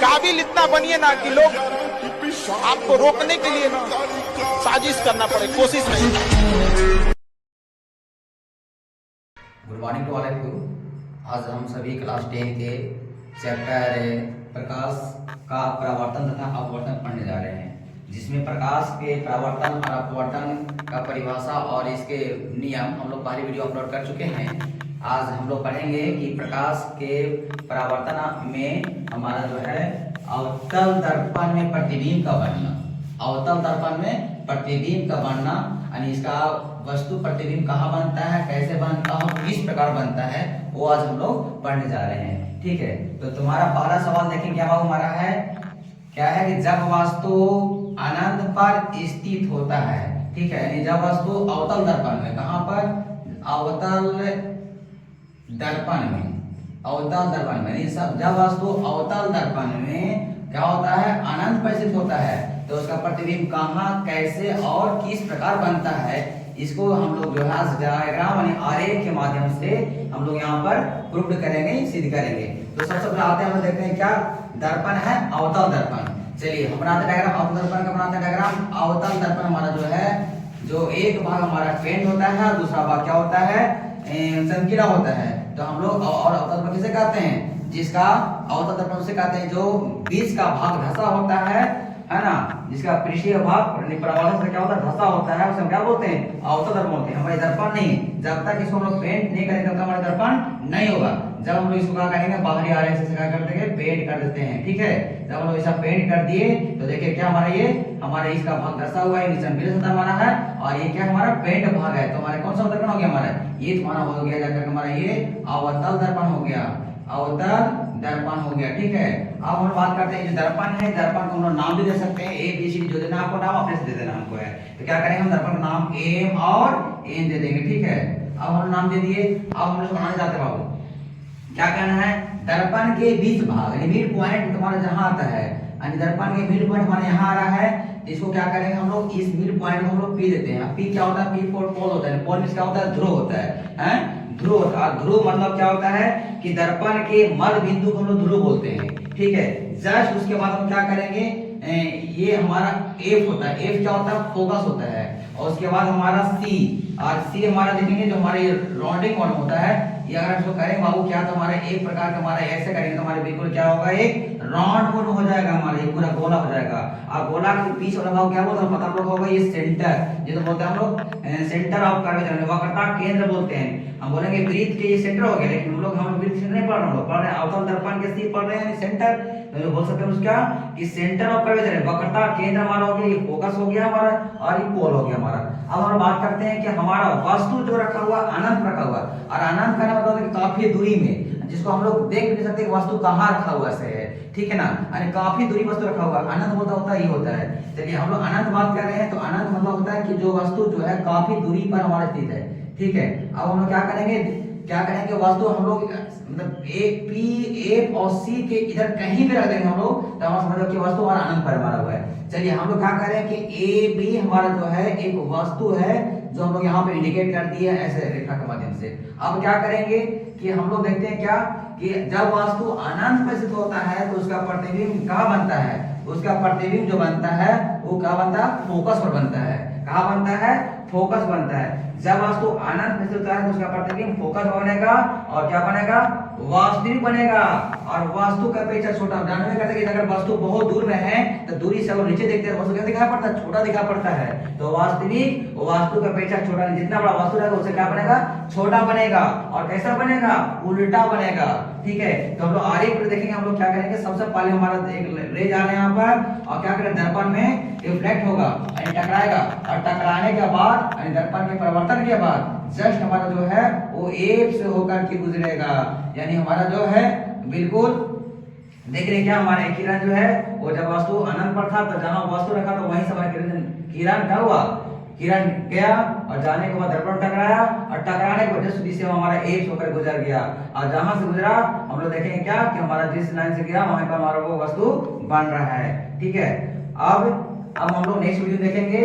काबिल इतना बनिए ना कि लोग आपको रोकने के लिए साजिश करना पड़े, कोशिश नहीं। Good morning to all of you. आज हम सभी क्लास 10 के चैप्टर प्रकाश का परावर्तन तथा अपवर्तन पढ़ने जा रहे हैं, जिसमें प्रकाश के परावर्तन और अपवर्तन का परिभाषा और इसके नियम हम लोग पहले वीडियो अपलोड कर चुके हैं। आज हम लोग पढ़ेंगे कि प्रकाश के परावर्तन में हमारा जो है अवतल दर्पण में प्रतिबिंब का बनना, अवतल दर्पण में प्रतिबिंब का बनना, यानी इसका वस्तु प्रतिबिंब कहाँ बनता है, कैसे बनता है और किस प्रकार बनता है, वो आज हम लोग पढ़ने जा रहे हैं। ठीक है, तो तुम्हारा पहला सवाल देखें क्या हमारा है, क्या है कि जब वस्तु अनंत पर स्थित होता है, ठीक है, यानी जब वस्तु अवतल दर्पण में, कहाँ पर, अवतल दर्पण में, अवतल दर्पण में, जब वस्तु अवतल दर्पण में क्या होता है, अनंत पर स्थित होता है, तो उसका प्रतिबिंब कहाँ, कैसे और किस प्रकार बनता है, इसको हम लोग जो है डायग्राम यानी आरेख के माध्यम से हम लोग यहाँ पर प्रूव करेंगे, सिद्ध करेंगे। तो सबसे पहले आते हैं, हम देखते हैं क्या दर्पण है, अवतल दर्पण। चलिए हम बनाते डायग्राम, अवतल दर्पण का बनाते डायग्राम। अवतल दर्पण हमारा जो है, जो एक भाग हमारा पेंट होता है और दूसरा भाग क्या होता है, चमकीला होता है। तो हम लोग और अवतल दर्पण किसे कहते हैं, जिसका अवतल दर्पण उसे कहते हैं जो बीच का भाग धंसा होता है ना, जिसका पृष्ठीय भाग परावर्तन से क्या होता है, धंसा होता है, उसे हम क्या बोलते हैं, अवतल दर्पण बोलते हैं। हमारे दर्पण नहीं, जब तक इसको हम लोग पेंट नहीं करेंगे तब तक हमारा दर्पण नहीं होगा। जब हम लोग इसको क्या करेंगे, बाहरी आरेख से क्या कर देंगे, पेंट कर देते हैं। ठीक है, जब हम लोग ऐसा पेंट कर दिए तो देखिए क्या हमारा ये हमारा इसका भाग धंसा हुआ है, नीचे सतह हमारा है, और ये क्या हमारा पेंट भाग है। तो हमारे कौन सा दर्पण हो गया, हमारा ये तुम्हारा हो गया जाकर हमारा ये अवतल दर्पण हो गया, अवतल दर्पण हो गया। ठीक है, अब हम बात करते हैं जो दर्पण है, दर्पण को हम लोग नाम भी दे सकते हैं, ए बी सी डी, जो देना आपको नाम अपने से दे देना हमको है। तो क्या करेंगे, हम दर्पण का नाम एम और एन दे देंगे। ठीक है, अब हम नाम दे दिए। अब हम लोग बनाने जाते हैं बाबू, क्या कहना है, दर्पण के बीच भाग यानी मिड पॉइंट तुम्हारा जहां आता है, यानी दर्पण के मिड पॉइंट हमारे यहाँ आ रहा है, इसको क्या करेंगे हम लोग, इस मिड पॉइंट को हम लोग पी देते हैं। पी क्या होता है, पी फॉर पोल होता है, पोल में क्या होता है, ध्रुव होता है, ध्रुव। और ध्रुव मतलब क्या होता है कि दर्पण के मध्य बिंदु को हम लोग ध्रुव बोलते हैं। ठीक है, जस्ट उसके बाद हम क्या करेंगे, ये हमारा एफ होता है, एफ क्या होता है, फोकस होता है, और उसके बाद हमारा सी, और सी हमारा देखेंगे जो हमारे राउंडिंग वन होता है। ये अगर इसको करेंगे बाबू क्या, तो हमारा एक प्रकार का हमारा ऐसे करेंगे तो हमारे बिल्कुल क्या होगा, एक राउंड मून हो जाएगा, हमारा ये पूरा गोला हो जाएगा। और गोला के बीच वाला भाग क्या बोलते हैं, पता लोग होगा, ये सेंटर, ये तो बोलते हैं हम लोग सेंटर ऑफ कर्वेचर, वक्रता केंद्र बोलते हैं। हम बोलेंगे वृत्त के ये सेंटर हो गया, लेकिन हम लोग वृत्त से नहीं पढ़ रहे, हम लोग पढ़ रहे हैं अवतल दर्पण के सी पढ़ रहे हैं, सेंटर। तो बोल सकते हैं उसका कि सेंटर ऑफ कर्वेचर है, वक्रता केंद्र हमारा हो गया, ये फोकस हो गया हमारा, और ये पोल हो गया हमारा। अब हम बात करते हैं कि हमारा वस्तु जो रखा हुआ अनंत रखा हुआ, और अनंत का मतलब है काफी दूरी में, जिसको हम लोग देख नहीं सकते वस्तु कहाँ रखा हुआ से है। ठीक है ना, यानी काफी दूरी वस्तु रखा हुआ, अनंत होता है, ये होता है। चलिए हम लोग अनंत बात कर रहे हैं, तो अनंत मतलब होता है कि जो वस्तु जो है काफी दूरी पर हमारा स्थित है। ठीक है, अब हम लोग क्या करेंगे, वस्तु हम लोग मतलब ए पी एफ और सी के इधर कहीं भी रख देंगे हम लोग, तो हमारा समझ लो कि वस्तु हमारा अनंत पर मारा हुआ है। चलिए हम लोग क्या करें कि ए बी हमारा जो है एक वस्तु है, जो हम लोग यहाँ पे इंडिकेट कर दिए ऐसे रेखा के माध्यम से। अब क्या करेंगे कि हम लोग देखते हैं क्या कि जब वस्तु अनंत पर स्थित होता है तो उसका प्रतिबिंब कहाँ बनता है, उसका प्रतिबिंब जो बनता है वो क्या बनता है, फोकस पर बनता है। कहाँ बनता है, फोकस बनता है। जब वस्तु अनंत में होता है तो उसका प्रतिबिंब फोकस बनेगा, और क्या बनेगा, वास्तविक बनेगा। और वस्तु का अपेक्षा छोटा, जानने में कहते हैं कि अगर वस्तु बहुत दूर में है तो दूरी से अगर नीचे देखते हैं वस्तु क्या दिखाई पड़ता है, छोटा दिखाई पड़ता है। तो वास्तविक वस्तु का अपेक्षा छोटा, जितना बड़ा वस्तु रहेगा उससे क्या बनेगा, छोटा बनेगा। और कैसा बनेगा, उल्टा बनेगा। ठीक है, तो हम लोग आरेख पर देखेंगे, हम लोग क्या करेंगे, सबसे पहले हमारा एक रे जा रहे हैं यहाँ पर, और क्या करें, दर्पण में रिफ्लेक्ट होगा यानी टकराएगा, और टकराने के बाद यानी दर्पण के परिवर्तन के बाद जस्ट हमारा जो है वो एफ से होकर के गुजरेगा, यानी हमारा जो है बिल्कुल देख रहे क्या, हमारा किरण जो है वो जब वस्तु अनंत पर था तो जहां वस्तु रखा तो वहीं से हमारा किरण क्या हुआ, किरण गया, और जाने के बाद दर्पण टकराया, और टकराने के बाद जिस दिशा में हमारा एफ होकर गुजर गया, और जहां से गुजरा हम लोग देखेंगे क्या कि हमारा जिस लाइन से गया वहीं पर हमारा वो वस्तु बन रहा है। ठीक है, अब हम लोग नेक्स्ट वीडियो देखेंगे